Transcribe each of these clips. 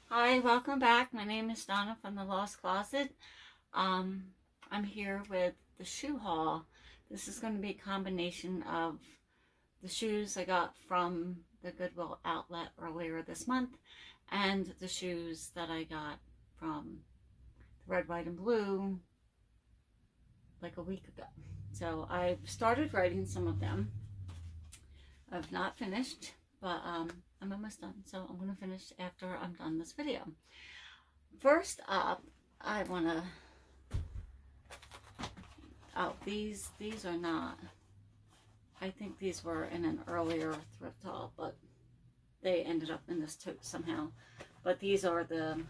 Hi, welcome back. My name is Donna from the Lost Closet. I'm here with the shoe haul. This is going to be a combination of the shoes I got from the Goodwill outlet earlier this month and the shoes that I got from the Red, White, and Blue like a week ago. So I've started writing some of them. I've not finished, but I'm almost done. So I'm going to finish after I'm done this video. First up, I want to, these are not, I think these were in an earlier thrift haul, but they ended up in this tote somehow. But these are the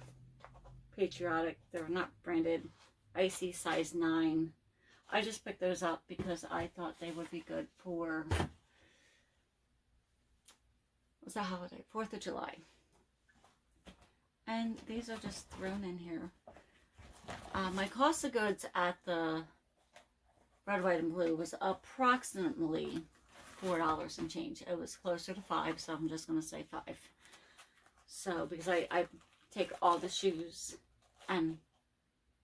patriotic, they're not branded, icy size 9. I just picked those up because I thought they would be good for, what's that holiday? 4th of July. And these are just thrown in here. My cost of goods at the Red, White, and Blue was approximately $4 and change. It was closer to 5, so I'm just going to say 5. So, because I take all the shoes and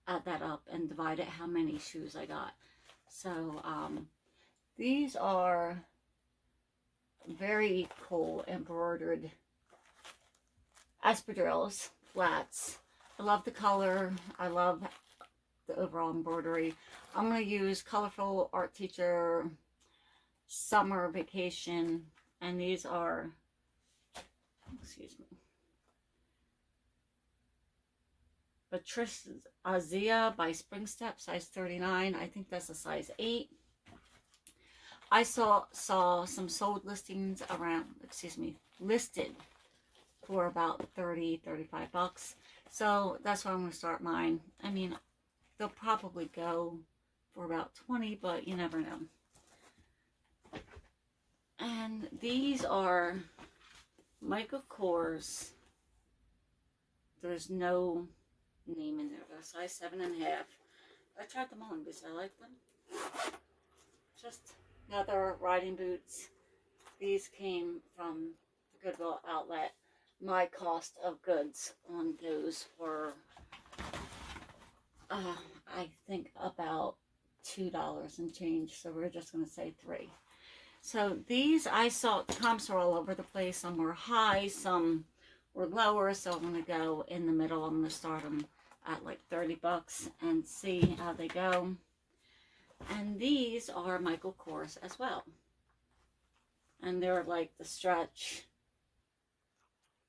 add that up and divide it how many shoes I got. So, these are very cool embroidered espadrilles, flats. I love the color. I love the overall embroidery. I'm going to use Colorful Art Teacher Summer Vacation, and these are, excuse me, Azia by Spring Step, size 39. I think that's a size 8. I saw some sold listings around, listed for about 30-35 bucks. So that's where I'm going to start mine. I mean, they'll probably go for about 20, but you never know. And these are Michael Kors. There's no name in there. They're size 7.5. I tried them on because I like them. Just another riding boots. These came from the Goodwill outlet. My cost of goods on those were, I think, about $2 and change. So we're just going to say 3. So these, I saw comps are all over the place. Some were high, some were lower. So I'm going to go in the middle. I'm going to start them at like 30 bucks and see how they go. And these are Michael Kors as well. And they're like the stretch,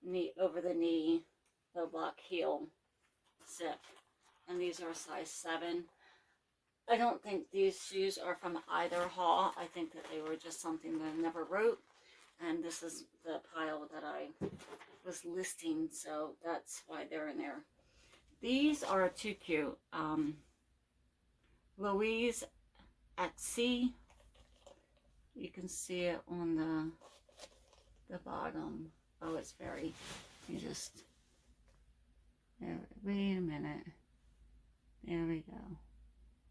knee over the knee, low block heel zip. And these are a size 7. I don't think these shoes are from either haul. I think that they were just something that I never wrote. And this is the pile that I was listing, so that's why they're in there. These are too cute. Louise at Sea. You can see it on the bottom. Oh, it's very, you just, there, wait a minute. There we go.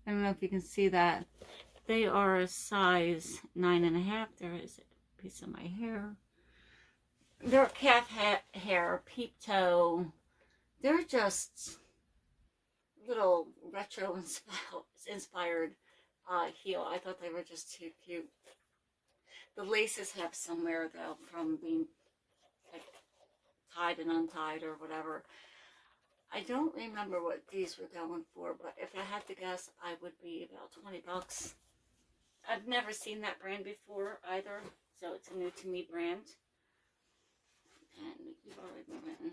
I don't know if you can see that. They are a size 9.5. There is a piece of my hair. They're calf hair, peep toe. They're just little retro inspired heel. I thought they were just too cute. The laces have some wear though from being like tied and untied or whatever. I don't remember what these were going for, but if I had to guess, I would be about 20 bucks. I've never seen that brand before either, so it's a new to me brand. And you've already been written.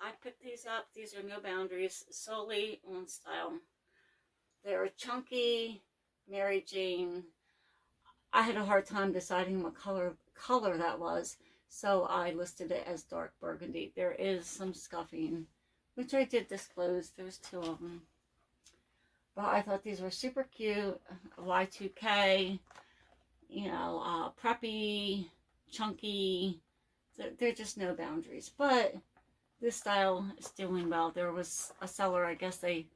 I picked these up. These are No Boundaries, solely on style. They're chunky, Mary Jane. I had a hard time deciding what color that was, so I listed it as dark burgundy. There is some scuffing, which I did disclose. There's 2 of them. But I thought these were super cute. Y2K, you know, preppy, chunky. They're just No Boundaries. But this style is doing well. There was a seller, I guess they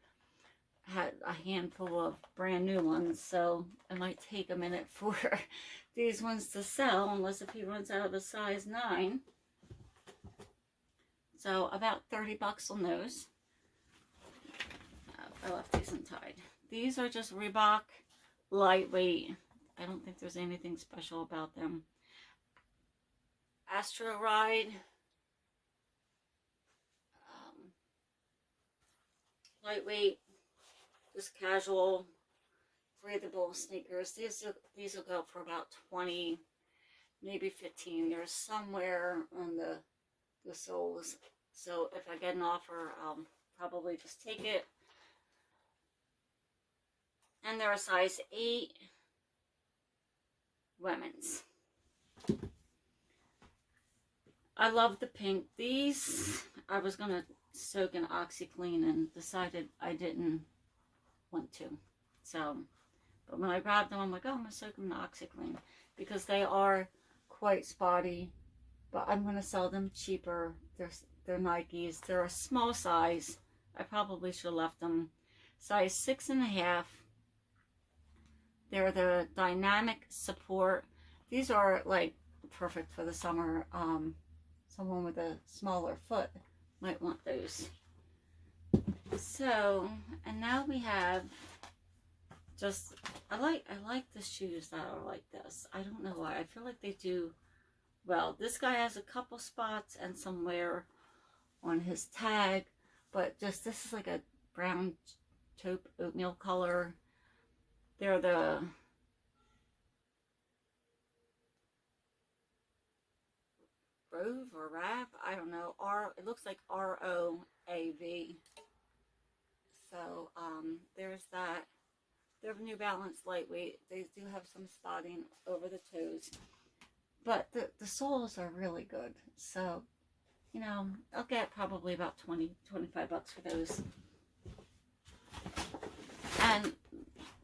had a handful of brand new ones, so it might take a minute for these ones to sell, unless if he runs out of a size 9. So about 30 bucks on those. I left these untied. These are just Reebok, lightweight. I don't think there's anything special about them. Astro Ride. Lightweight, just casual, breathable sneakers. These will go for about 20, maybe 15. They're somewhere on the soles. So if I get an offer, I'll probably just take it. And they're a size 8 women's. I love the pink. These I was going to soak in OxyClean and decided I didn't want to. So, but when I grabbed them, I'm like, oh, I'm going to soak them in OxyClean because they are quite spotty, but I'm going to sell them cheaper. They're Nikes. They're a small size. I probably should have left them size 6.5. They're the dynamic support. These are like perfect for the summer. Someone with a smaller foot might want those. So, and now we have just, I like the shoes that are like this. I don't know why. I feel like they do well. This guy has a couple spots and some wear on his tag, but just this is like a brown taupe oatmeal color. They're the Rove or Rav, I don't know. It looks like R-O-A-V. So there's that. They're New Balance lightweight. They do have some spotting over the toes, but the soles are really good. So, you know, I'll get probably about 20-25 bucks for those. And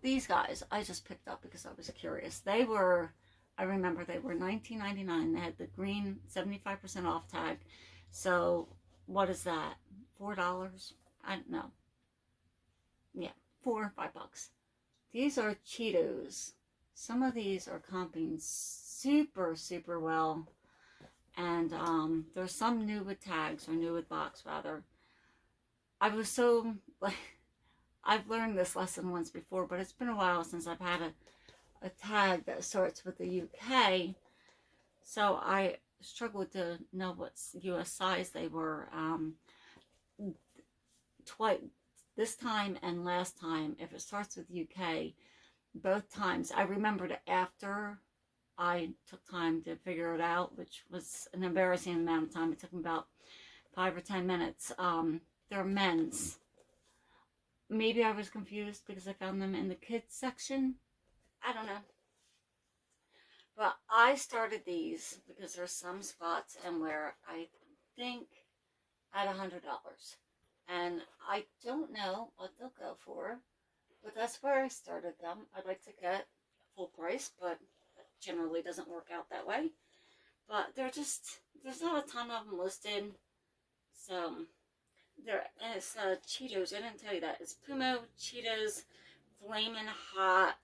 these guys I just picked up because I was curious. They were, I remember they were $19.99. They had the green 75% off tag. So what is that? $4? I don't know. Yeah, 4 or 5 bucks. These are Cheetos. Some of these are comping super, super well. And there's some new with tags, or new with box rather. I was so, like, I've learned this lesson once before, but it's been a while since I've had a tag that starts with the UK. So I struggled to know what US size they were. This time and last time, if it starts with UK, both times, I remembered after I took time to figure it out, which was an embarrassing amount of time. It took me about 5 or 10 minutes. They're men's. Maybe I was confused because I found them in the kids section. I don't know. But I started these because there's some spots and where I think at $100. And I don't know what they'll go for, but that's where I started them. I'd like to get full price, but it generally doesn't work out that way. But they're just, there's not a ton of them listed. So, and it's Cheetos. I didn't tell you that. It's Puma, Cheetos, Flamin' Hot,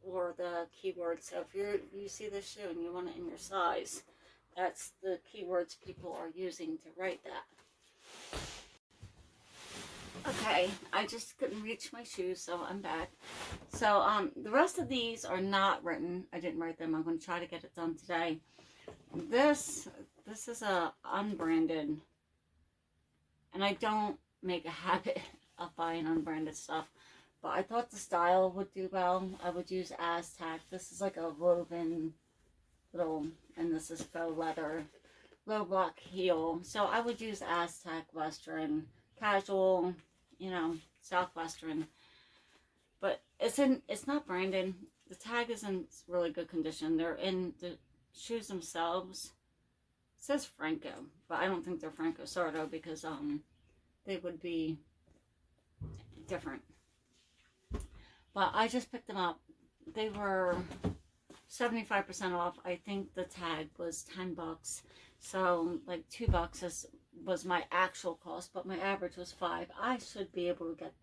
or the keyword. So if you see this shoe and you want it in your size, that's the keywords people are using to write that. Okay, I just couldn't reach my shoes, so I'm back. So the rest of these are not written. I didn't write them. I'm going to try to get it done today. This is a unbranded, and I don't make a habit of buying unbranded stuff, but I thought the style would do well. I would use Aztec. This is like a woven little, and this is faux leather, low block heel. So I would use Aztec, Western, casual, you know, Southwestern. But it's not branded. The tag is in really good condition. They're in the shoes themselves. It says Franco, but I don't think they're Franco Sardo because they would be different. But I just picked them up. They were 75% off. I think the tag was 10 bucks. So like $2 was my actual cost, but my average was 5. I should be able to get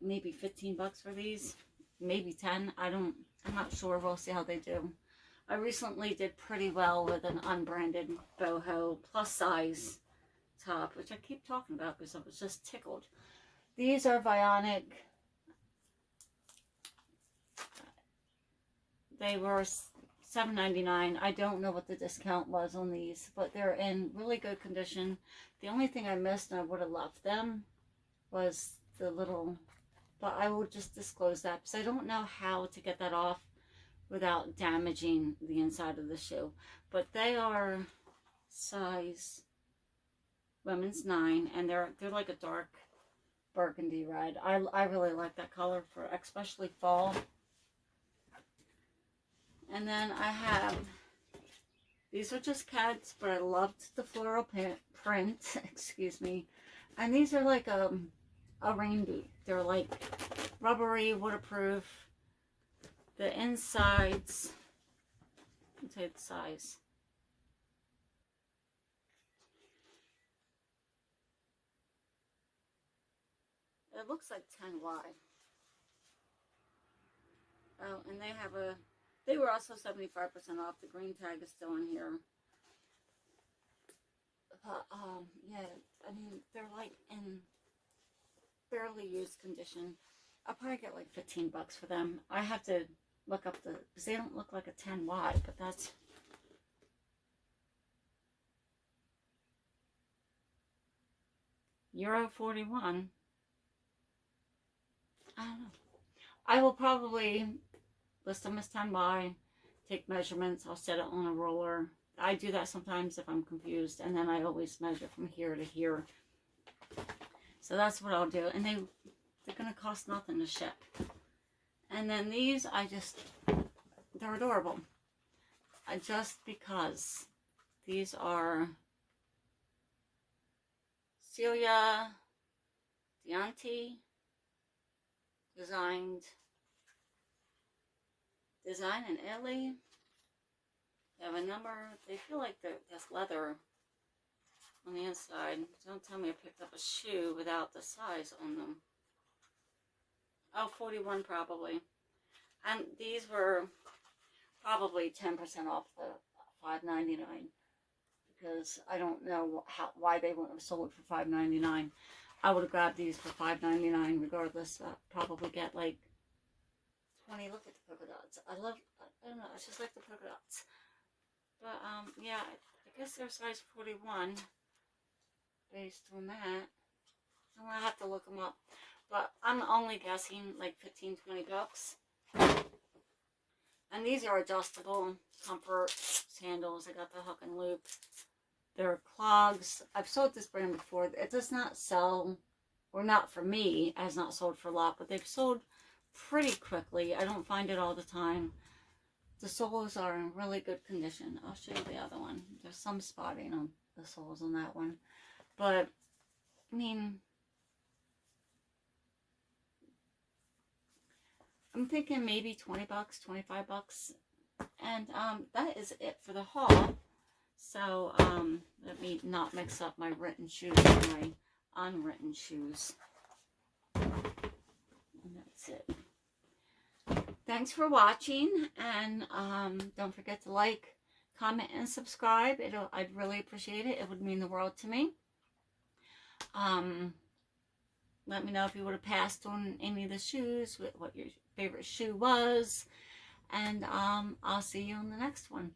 maybe 15 bucks for these, maybe 10. I'm not sure. We'll see how they do. I recently did pretty well with an unbranded boho plus size top, which I keep talking about because I was just tickled. These are Vionic. They were $7.99. I don't know what the discount was on these, but they're in really good condition. The only thing I missed, and I would have left them, was the little, but I will just disclose that because I don't know how to get that off without damaging the inside of the shoe. But they are size women's 9, and they're like a dark burgundy red. I really like that color for especially fall. And then I have, these are just cats, but I loved the floral print, excuse me. And these are like a rain boot. They're like rubbery, waterproof. The insides, I'll tell you the size. It looks like 10Y. Oh, and they have a, they were also 75% off. The green tag is still in here. Yeah, I mean, they're like in barely used condition. I'll probably get like 15 bucks for them. I have to look up the, because they don't look like a 10Y, but that's, Euro 41. I don't know. I will probably list them as 10Y, take measurements. I'll set it on a roller. I do that sometimes if I'm confused, and then I always measure from here to here. So that's what I'll do. And they're going to cost nothing to ship. And then these, they're adorable. Just because these are Celia Dianti design in Italy. They have a number. They feel like there's leather on the inside. Don't tell me I picked up a shoe without the size on them. Oh, 41 probably. And these were probably 10% off the $5.99, because I don't know why they wouldn't have sold for $5.99. I would have grabbed these for $5.99 regardless. I'd probably get like 20. Look at the polka dots. I don't know, I just like the polka dots. But yeah, I guess they're size 41 based on that. I'm gonna have to look them up. But I'm only guessing like 15, 20 bucks. And these are adjustable comfort sandals. I got the hook and loop. They're clogs. I've sold this brand before. It does not sell, or not for me, has not sold for a lot, but they've sold pretty quickly. I don't find it all the time. The soles are in really good condition. I'll show you the other one. There's some spotting on the soles on that one. But, I mean, I'm thinking maybe 20 bucks, 25 bucks. And that is it for the haul. So, let me not mix up my written shoes and my unwritten shoes. And that's it. Thanks for watching, and don't forget to like, comment, and subscribe. I'd really appreciate it. It would mean the world to me. Let me know if you would have passed on any of the shoes, what your favorite shoe was, and I'll see you on the next one.